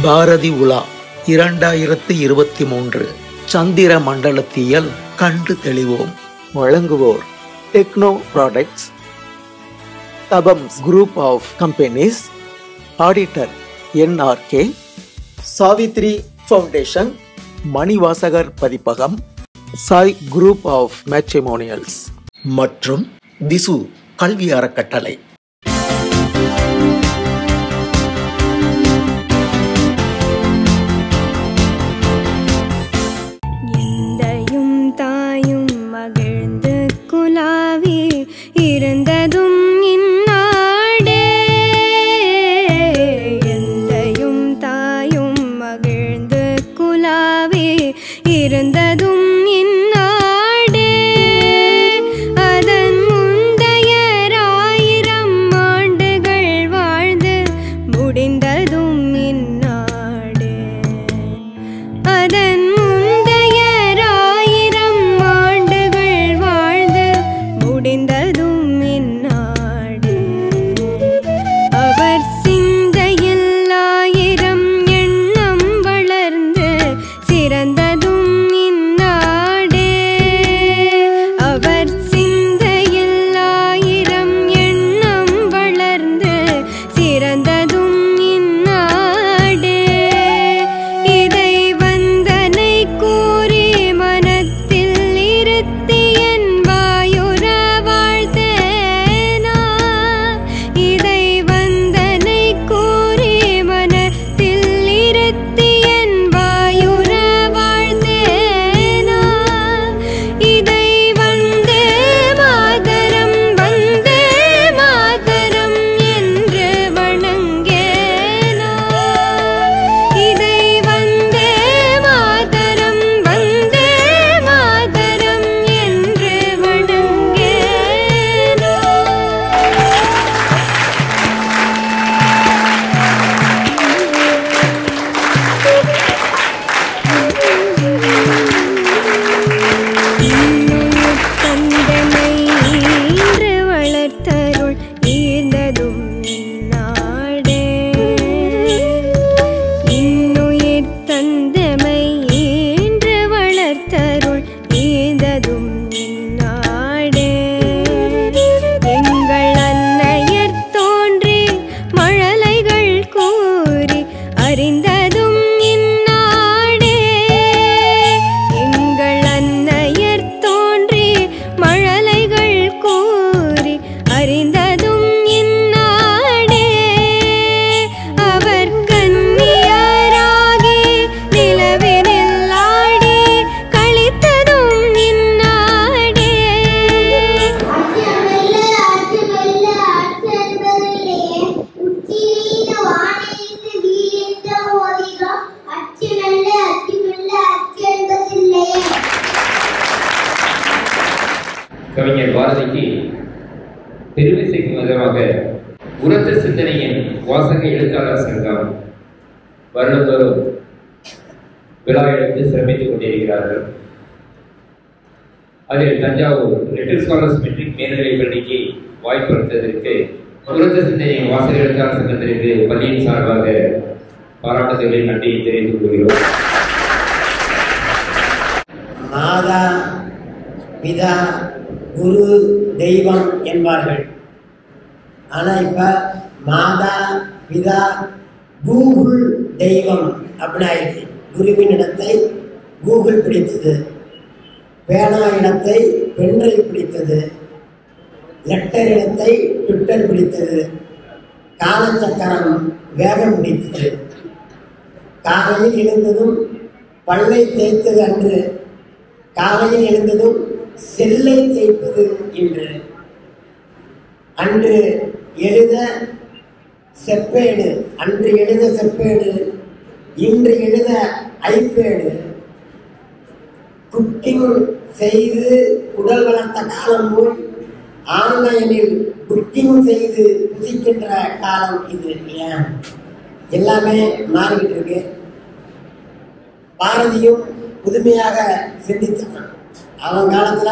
பாரதி உலா 2023 சந்திர மண்டலத்தியல் கண்டு தெளிவோம். வழங்குவோர் techno products, Thabams group of companies, auditor NRK, Savitri foundation, Manivasagar Pathippagam, Sai group of matrimonials மற்றும் திசு கல்வி அறக்கட்டளை. இருந்ததும் இந்நாடே, எந்தையும் தாயும் மகிழ்ந்து குலாவே இருந்ததும் இந்நாடே, அதன் முந்தையராயிரம் ஆண்டுகள் வாழ்ந்து முடிந்ததும் இந்நாடே, அதன் முந்தையராயிரம் ஆண்டுகள் வாழ்ந்து முடிந்ததும் கவிஞர் பாரதிக்கு பெருமை சேர்க்கும் விதமாக உரத்த சிந்தனையின் வாசக எழுத்தாளர் சங்கம் வருடந்தோறும் விழா எடுத்து சிறப்பித்துக் கொண்டிருக்கிறார்கள். அதில் தஞ்சாவூர் லிட்டில் ஸ்காலர்ஸ் மெட்ரிக் மேல்நிலைப் பள்ளிக்கு வாய்ப்பளித்ததற்கு உரத்த சிந்தனையின் வாசக எழுத்தாளர் சங்கத்திற்கு பள்ளியின் சார்பாக பாராட்டுதலை நன்றியை தெரிவித்துக் கொள்கிறோம். மாதா பிதா குரு தெய்வம் என்பார்கள். ஆனால் இப்போ மாதா பிதா கூகுள் தெய்வம் அப்படின்னு ஆயிடுச்சு. குருவின் இடத்தை கூகுள் பிடித்தது, பேனா இடத்தை பென்ட்ரைவ் பிடித்தது, லெட்டர் இடத்தை ட்விட்டர் பிடித்தது, காலச்சக்கரம் வேகம் பிடித்தது. காலையில் எழுந்ததும் பல்லை தேய்த்தது அன்று, காலையில் எழுந்ததும் செல்லை தேய்ப்பது இன்று. அன்று எழுத செப்பேடு, அன்று எழுத செப்பேடு, இன்று எழுத ஐபேடு. குக்கிங் செய்து உடல் வளர்த்த காலம் போய் ஆன்லைனில் புக்கிங் செய்து புசிக்கின்ற காலம் இது இல்லையா? எல்லாமே மாறிக்கிட்டு இருக்கு. பாரதியும் புதுமையாக சிந்தித்தவன். அவன் காலத்துல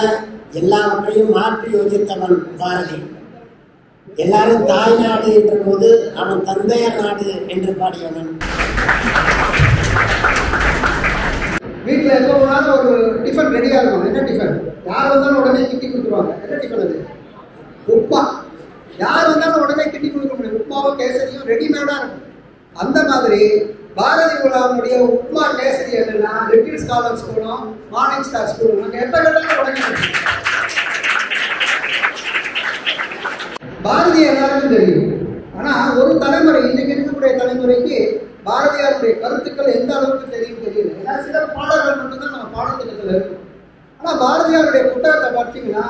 எல்லாவற்றையும் மாற்றி யோசித்தவன் பாரதி. எல்லாரும் தாய் நாடு என்ற போது அவன் தந்தையர் நாடு என்று பாடியவன். வீட்டில் எப்போ போனாலும் ஒரு டிஃபன் ரெடியாக இருக்கும். என்ன டிஃபன்? யார் வந்தாலும் உடனே கிட்டி கொடுத்துருவாங்க. என்ன டிஃபன் அது? உப்மா. யார் வந்தாலும் உடனே கிட்டி கொடுக்க முடியும். உப்மாவும் கேசரியும் ரெடிமேடாக இருக்கும். அந்த மாதிரி பாரதி உலாவுடைய உப்மா கேசரி என்னன்னா லிட்டில் ஸ்காலர் ஸ்கூலும் மார்னிங் ஸ்டார் ஸ்கூலும் நாங்கள் எப்போ கேட்டாலும் உடனே பாரதி எல்லாருக்கும் தெரியும். ஆனால் ஒரு தலைமுறை, இன்னைக்கு இருக்கக்கூடிய தலைமுறைக்கு பாரதியாருடைய கருத்துக்கள் எந்த அளவுக்கு தெரியும் தெரியல. ஏன்னா சில பாடல்கள் மட்டும்தான் நம்ம பாடத்திட்டத்தில் இருக்கும். ஆனால் பாரதியாருடைய புத்தகத்தை பார்த்தீங்கன்னா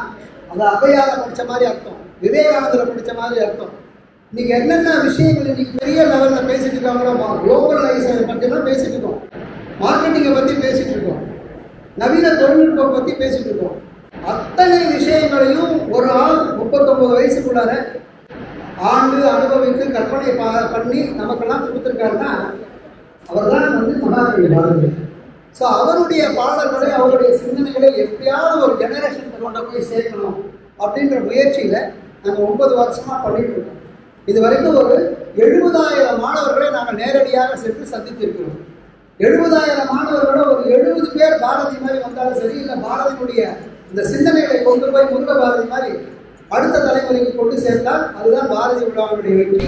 அது அபையால படித்த மாதிரி அர்த்தம், விவேகானந்தரை படித்த மாதிரி அர்த்தம். இன்னைக்கு என்னென்ன விஷயங்கள் இன்னைக்கு பெரிய லெவலில் பேசிட்டு இருக்காங்களோ, குளோபலைசேஷன் பற்றிலாம் பேசிட்டு இருக்கோம், மார்க்கெட்டிங்கை பற்றி பேசிட்டு இருக்கோம், நவீன தொழில்நுட்பம் பற்றி பேசிட்டு இருக்கோம். அத்தனை விஷயங்களையும் ஒரு ஆள் 39 வயசுக்குள்ளார ஆண்டு அனுபவித்து கற்பனை பண்ணி நமக்கெல்லாம் கொடுத்துருக்காருன்னா அவர் தான் மகாகவி பாரதி. ஸோ அவருடைய பாடல்களை, அவருடைய சிந்தனைகளை எப்படியாவது ஒரு ஜெனரேஷன் கொண்டு போய் சேர்க்கணும் அப்படின்ற முயற்சியில் நாங்கள் 9 வருஷமாக பண்ணிட்டு இருக்கோம். இது வரைக்கும் ஒரு 70,000 மாணவர்களை நாங்கள் நேரடியாக சென்று சந்தித்திருக்கிறோம். 70,000 மாணவர்களோட ஒரு 70 பேர் பாரதி மாதிரி வந்தாலும் சரி, இல்லை பாரதியுடைய இந்த சிந்தனைகளை கொண்டு போய் முருக பாரதி மாதிரி அடுத்த தலைமுறைக்கு கொண்டு சேர்த்தால் அதுதான் பாரதி உலாவுடைய வெற்றி.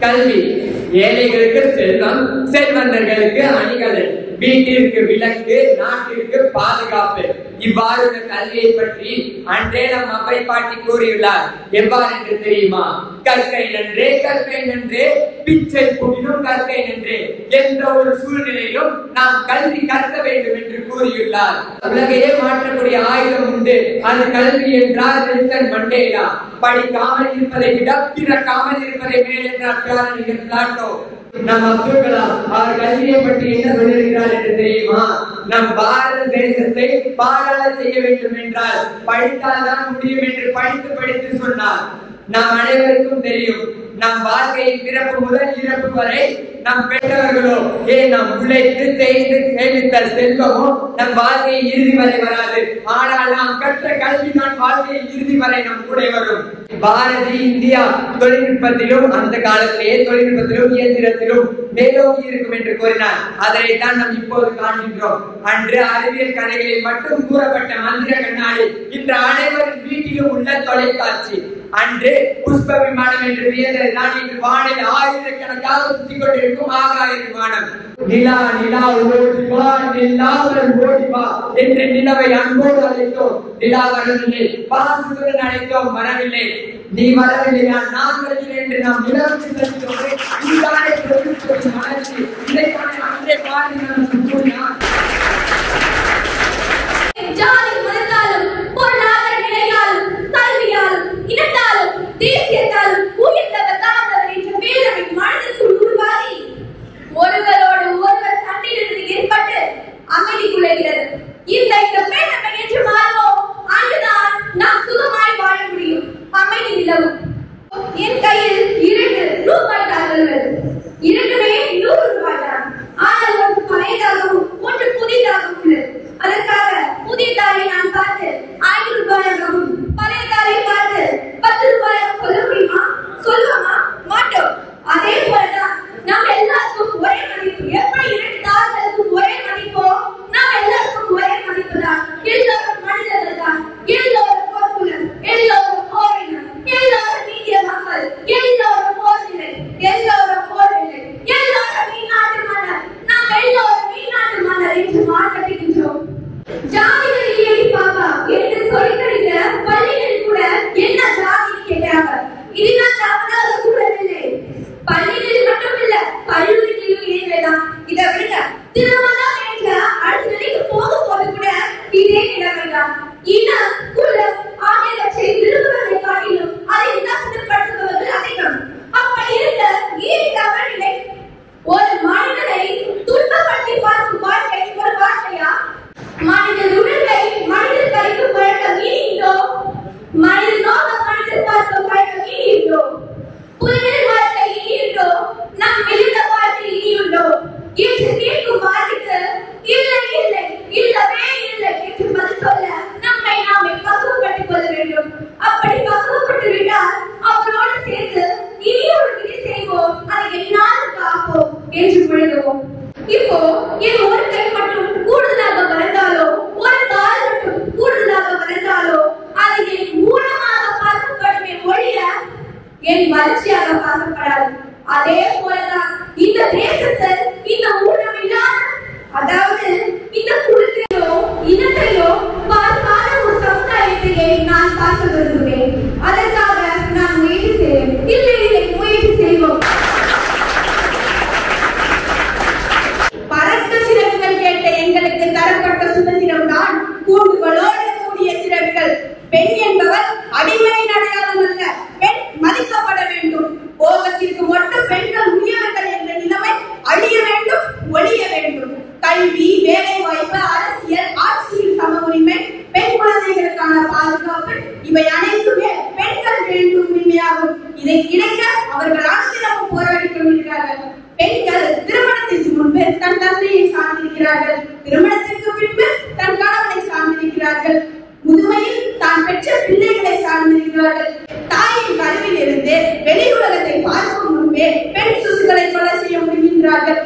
கல்வி ஏழைகளுக்கு செல்வம், செல்வந்தர்களுக்கு அணிகலன், வீட்டிற்கு விளக்கு, நாட்டிற்கு பாதுகாப்பு. இவ்வாறு கல்வியை பற்றி அன்றே நம் அவை பாட்டி கூறியுள்ளார். எவ்வாறு என்று தெரியுமா? கற்கை நன்றே, கற்கை நன்றே, பிச்சை புகினும் கற்கை நன்றே. எந்த ஒரு சூழ்நிலையிலும் நாம் கல்வி கற்க வேண்டும் என்று கூறியுள்ளார். உலகையே மாற்றக்கூடிய ஆயுதம் உண்டு, அது கல்வி என்றார் நெல்சன் மண்டேலா. படிக்காமல் இருப்பதை விட பிறக்காமல் இருப்பதை மேல் என்றார் பேரறிஞர் பிளாட்டோ. நம் அப்துல் கலாம் அவர் கல்வியை பற்றி என்ன சொல்லியிருக்கிறார் என்று தெரியுமா? நம் பாரத தேசத்தை பாராள செய்ய வேண்டும் என்றால் படித்தால்தான் முடியும் என்று படித்து சொன்னார். நாம் அனைவருக்கும் தெரியும், நம் வாழ்க்கையின் பிறப்பு முதல் இறப்பு வரை நம் பெற்றவர்களோ நாம் உழைத்து தேய்ந்து சேமித்த செல்வமோ நம் வாழ்க்கையின் இறுதி வரை வராது. ஆனால் நாம் கற்ற கல்விதான் வாழ்க்கையின் இறுதி வரை நம் கூட வரும். பாரதி இந்தியா தொழில்நுட்பத்திலும் அந்த காலத்திலேயே தொழில்நுட்பத்திலும் இயந்திரத்திலும் மேலோங்கி இருக்கும் என்று கூறினார். அதனைத்தான் நாம் இப்போது காண்கின்றோம். அன்று அறிவியல் கதைகளில் மட்டும் கூறப்பட்ட மந்திர கண்ணாடி இன்று அனைவரின் வீட்டிலும் உள்ள தொலைக்காட்சி. அன்று புஷ்ப விமானம் என்று வியந்ததுதான் இன்று வானில் ஆயிரக்கணக்காக சுற்றிக் கொண்டிருக்கும் ஆகாய விமானம். நிலா நிலா ஓடிவா, நிலாவல் ஓடிவா என்று நிலவை அன்போடு அழைத்தோம். நிலா வரவில்லை, பாசத்துடன் அழைத்தோம், வரவில்லை. நீ வரவில்லையா, நான் வருகிறேன் என்று நாம் நிலவுக்கு செல்கிறோம். இதுதானே தொழில்நுட்பத்தின் வளர்ச்சி. இதைத்தானே அன்றே பாரதி நமக்கு கூறினார். ஜாதி மதத்தாலும் பொருளாதார நிலையாலும் கல்வியாலும் இனத்தாலும் தேசியத்தாலும் உயர்ந்தவர் தாழ்ந்தவர் என்ற பேரவை மனதிற்குள் உருவாகி ஒருவரோடு ஒருவர் சண்டையிலிருந்து ஏற்பட்டு அமைதி குலைகிறது. இந்த பேரவை என்று மாறுவோம், அங்குதான் நாம் சுகமாய் வாழ முடியும், அமைதி நிலவும். என் கையில் 2 ரூபாய் தாள்கள், இரண்டுமே மாற்ற விரும்புகிறேன். அதற்காக நான் முயற்சி செய்வேன். இல்லை, முயற்சி செய்வோம். பறக்க சிறகுகள் கேட்ட எங்களுக்கு தரப்பட்ட சுதந்திரம் தான் கூண்டுகளோடு கூடிய சிறகுகள். பெண் என்பவர் அடிமையின் அடையாளம் அல்ல. பெண் மதிக்கப்பட வேண்டும். போகத்திற்கு மட்டும் பெண்கள் உரியவர்கள் என்ற நிலைமை அழிய வேண்டும், ஒழிய வேண்டும். கல்வி, வேலை வாய்ப்பு, அரசியல், ஆட்சியில் சம உரிமை, பெண் குழந்தைகளுக்கான பாதுகாப்பு, இவை அனைத்துமே பெண்கள் வேண்டும் உரிமையாகும். இதை கிடைக்க அவர்கள் அனுதினமும் போராடி கொண்டிருக்கிறார்கள். பெண்கள் திருமணத்திற்கு முன்பு தன் தந்தையை சார்ந்திருக்கிறார்கள். திருமணத்திற்கு பின்பு தன் கணவனை சார்ந்திருக்கிறார்கள். முதுமையில் தான் பெற்ற பிள்ளைகளை சார்ந்திருக்கிறார்கள். தாயின் கருவில் இருந்து வெளி உலகத்தை பார்க்கும் முன்பே பெண் சிசுகளை கொலை செய்ய முடிகின்றார்கள்.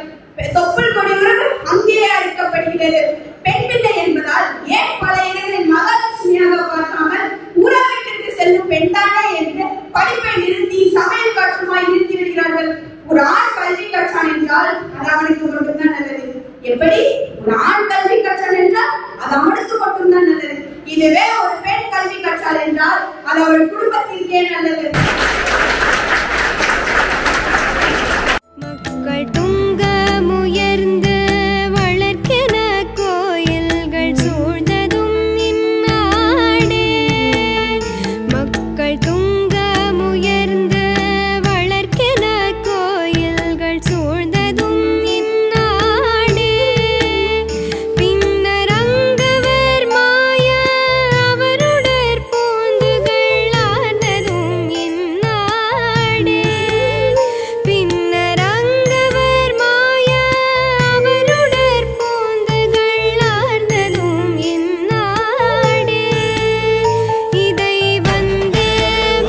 தொப்புள் கொடி உறவு அங்கேயே அளிக்கப்படுகிறது. பெண் பிள்ளை என்பதால் ஏன் பல இடங்களில் மகாலட்சுமியாக பார்க்காமல் ஊராவிற்கு செல்லும் பெண்தானே என்று படிப்பை நிறுத்தி சமையல் காற்றுமாய் நிறுத்தி விடுகிறார்கள். ஒரு ஆண் கல்வி கற்றான் என்றால் அது அவனுக்கு மட்டும்தான் நல்லது. எப்படி? ஒரு ஆண் கல்வி கற்றான் என்றால் அது அவனுக்கு மட்டும்தான் நல்லது. இதுவே ஒரு பெண் கல்வி கற்றாள் என்றால் அது அவள் குடும்பத்திற்கே நல்லது. மக்கள் துங்க முயர்ந்து வளர்க்கிற கோயில்கள் சூழ்ந்ததும் இந்நாடே. மக்கள் துங்க முயர்ந்து வளர்க்கிற கோயில்கள் சூழ்ந்ததும் இந்நாடே. பின்னர் அங்கவர் மாய அவருடற் பூந்துகள் ஆனதும் இந்நாடே. பின்னர் அங்கவர் மாய அவருடற் பூந்துகள் ஆனதும் இந்நாடே. இதை வந்தே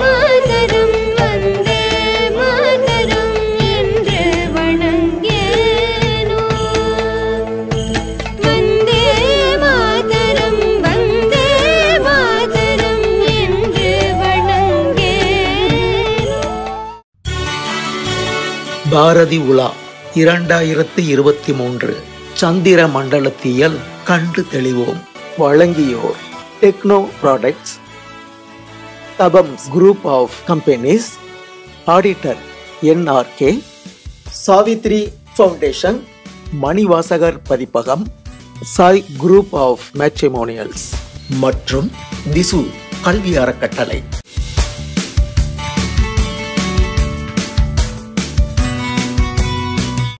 மாதரம் வந்தே மாதரம் என்று வணங்கேனோ. வந்தே மாதரம் வந்தே மாதரம் என்று வணங்கேனோ. பாரதி உலா 2023 சந்திர மண்டலத்தியல் கண்டு தெளிவோம். வழங்கியோர் techno products, Thabams group of companies, auditor NRK, Savitri foundation, Manivasagar Pathippagam, Sai group of matrimonials மற்றும் திசு கல்வி அறக்கட்டளை.